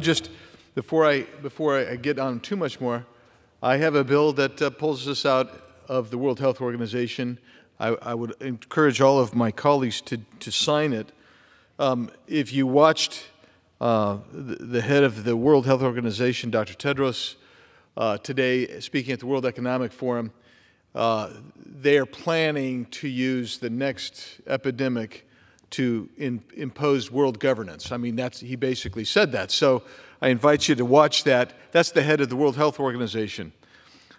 Just before I get on too much more, I have a bill that pulls us out of the World Health Organization. I would encourage all of my colleagues to sign it. If you watched the head of the World Health Organization, Dr. Tedros, today speaking at the World Economic Forum, they are planning to use the next epidemic to impose world governance. I mean, he basically said that. So I invite you to watch that. That's the head of the World Health Organization.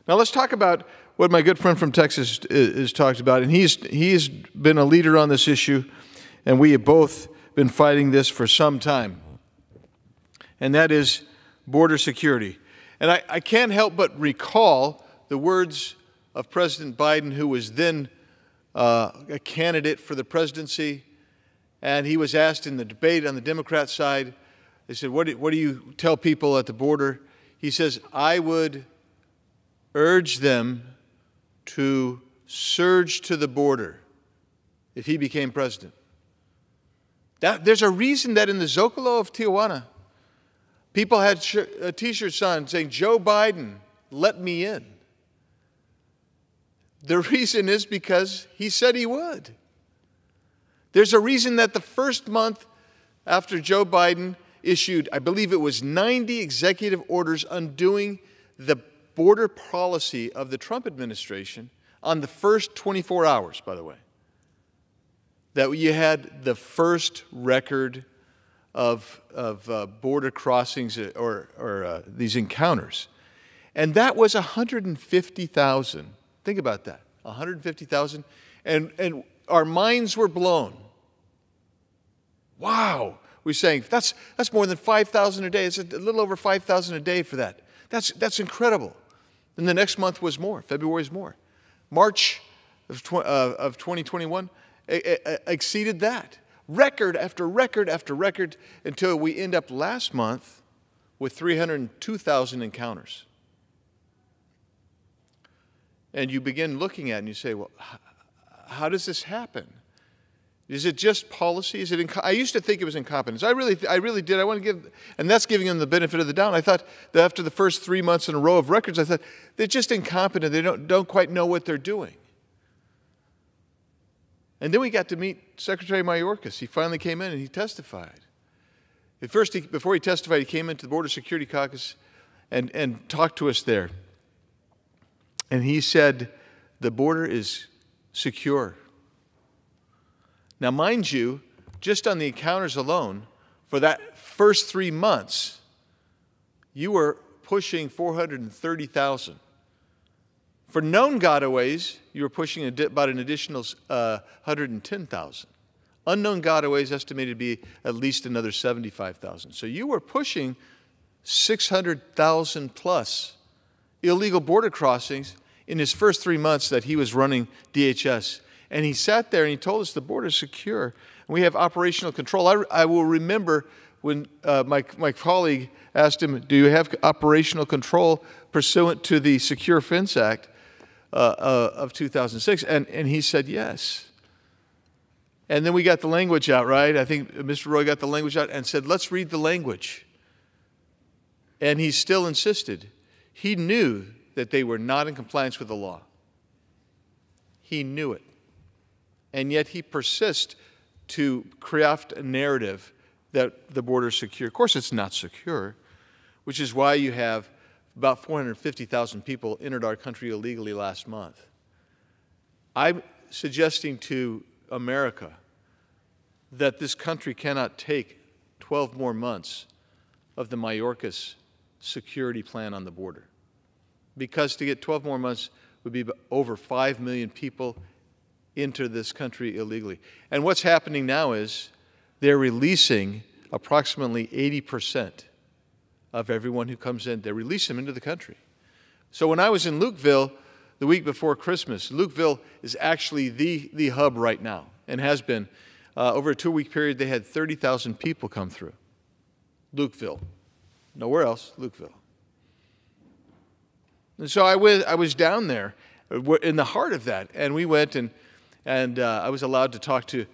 Now let's talk about what my good friend from Texas is talked about. And he's been a leader on this issue, and we have both been fighting this for some time. And that is border security. And I can't help but recall the words of President Biden, who was then a candidate for the presidency. And he was asked in the debate on the Democrat side, they said, what do you tell people at the border? He says, I would urge them to surge to the border if he became president. There's a reason that in the Zocalo of Tijuana, people had T-shirts on saying, Joe Biden, let me in. The reason is because he said he would. There's a reason that the first month after Joe Biden issued, I believe it was 90 executive orders undoing the border policy of the Trump administration on the first 24 hours, by the way, that you had the first record of border crossings or these encounters. And that was 150,000. Think about that, 150,000. And our minds were blown. Wow, we're saying that's more than 5,000 a day. It's a little over 5,000 a day for that. That's incredible. And the next month was more. February is more. March of 2021 exceeded that. Record after record after record until we end up last month with 302,000 encounters. And you begin looking at it and you say, well, how does this happen? Is it just policy? Is it? I used to think it was incompetence. I really did. I want to give, and that's giving them the benefit of the doubt. I thought that after the first 3 months in a row of records, I thought they're just incompetent. They don't quite know what they're doing. And then we got to meet Secretary Mayorkas. He finally came in and he testified. At first, before he testified, he came into the Border Security Caucus and talked to us there. And he said, the border is secure. Now, mind you, just on the encounters alone, for that first 3 months, you were pushing 430,000. For known gotaways, you were pushing about an additional 110,000. Unknown gotaways estimated to be at least another 75,000. So you were pushing 600,000 plus illegal border crossings in his first 3 months that he was running DHS. And he sat there and he told us the border is secure. And we have operational control. I will remember when my colleague asked him, do you have operational control pursuant to the Secure Fence Act of 2006? And he said yes. And then we got the language out, right? I think Mr. Roy got the language out and said, let's read the language. And he still insisted. He knew that they were not in compliance with the law. He knew it. And yet he persists to craft a narrative that the border is secure. Of course, it's not secure, which is why you have about 450,000 people entered our country illegally last month. I'm suggesting to America that this country cannot take 12 more months of the Mayorkas security plan on the border, because to get 12 more months would be over 5 million people into this country illegally. And what's happening now is they're releasing approximately 80% of everyone who comes in. They release them into the country. So when I was in Lukeville the week before Christmas, Lukeville is actually the hub right now and has been. Over a 2-week period, they had 30,000 people come through. Lukeville. Nowhere else, Lukeville. And so I was down there in the heart of that, and we went and I was allowed to talk to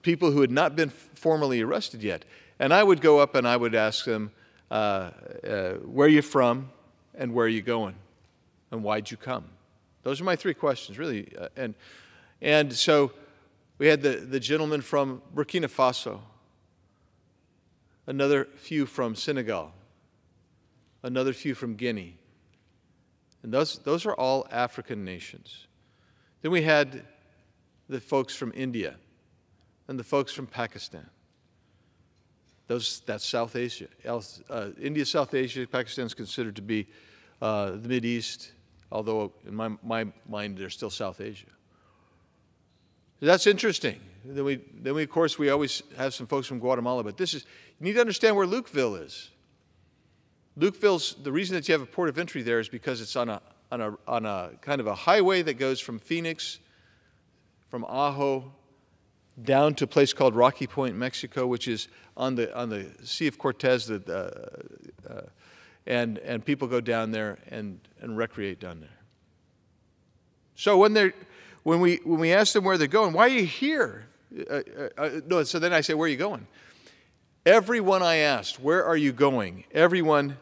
people who had not been formally arrested yet. And I would go up and I would ask them, where are you from, and where are you going, and why'd you come? Those are my three questions, really. And so we had the gentleman from Burkina Faso, another few from Senegal, another few from Guinea. And those are all African nations. Then we had the folks from India and the folks from Pakistan. That's South Asia. India, South Asia, Pakistan is considered to be the Mideast, although in my mind they're still South Asia. That's interesting. Then we of course we always have some folks from Guatemala, but you need to understand where Lukeville is. Lukeville's, the reason that you have a port of entry there is because it's on a kind of a highway that goes from Phoenix, from Ajo, down to a place called Rocky Point, Mexico, which is on the Sea of Cortez, and people go down there and recreate down there. So when we ask them where they're going, why are you here? No, so then I say, where are you going? Everyone I asked, where are you going? Everyone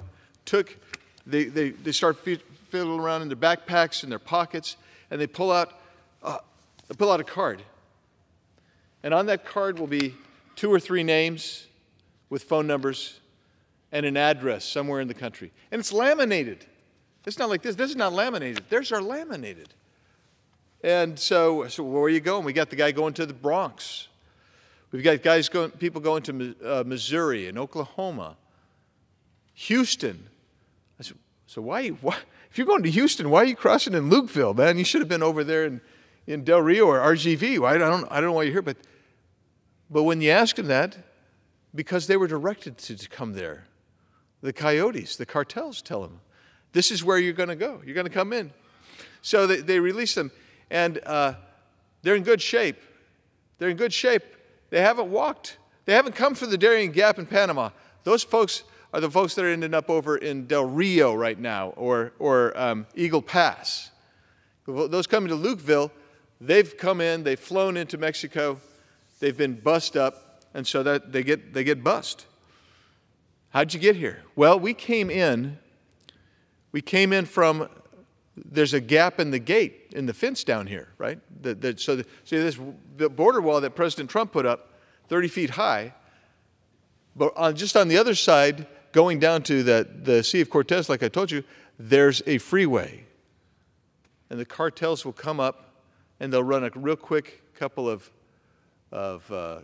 they start fiddling around in their backpacks and their pockets, and they pull out a card. And on that card will be 2 or 3 names with phone numbers and an address somewhere in the country. And it's laminated. It's not like this. This is not laminated. Theirs are laminated. And so where are you going? We got the guy going to the Bronx. We've got people going to Missouri and Oklahoma, Houston. I said, so why, if you're going to Houston, why are you crossing in Lukeville, man? You should have been over there in Del Rio or RGV. I don't know why you're here, but when you ask them that, because they were directed to come there, the coyotes, the cartels tell them, this is where you're going to go. You're going to come in. So they release them, and they're in good shape. They're in good shape. They haven't walked. They haven't come from the Darien Gap in Panama. Those folks are the folks that are ending up over in Del Rio right now, or Eagle Pass. Those coming to Lukeville, they've come in, they've flown into Mexico, they've been bussed up, and so that they get bussed. How'd you get here? Well, we came in from, there's a gap in the gate, in the fence down here, right? So this border wall that President Trump put up, 30 feet high, but just on the other side, going down to the Sea of Cortez, like I told you, there's a freeway. And the cartels will come up, and they'll run a real quick couple of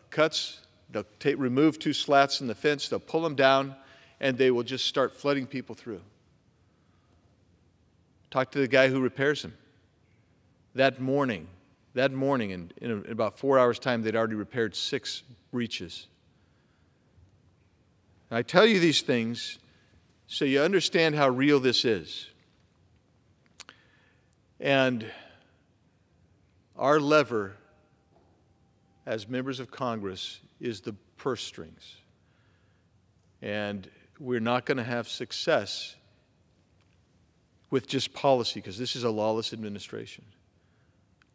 cuts. They'll remove 2 slats in the fence, they'll pull them down, and they will just start flooding people through. Talk to the guy who repairs them. That morning, in about 4 hours' time, they'd already repaired 6 breaches. And I tell you these things so you understand how real this is. And our lever as members of Congress is the purse strings. And we're not going to have success with just policy, because this is a lawless administration.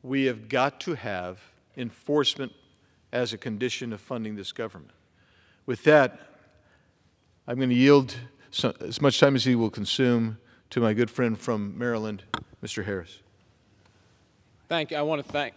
We have got to have enforcement as a condition of funding this government. With that, I'm going to yield as much time as he will consume to my good friend from Maryland, Mr. Harris. Thank you. I want to thank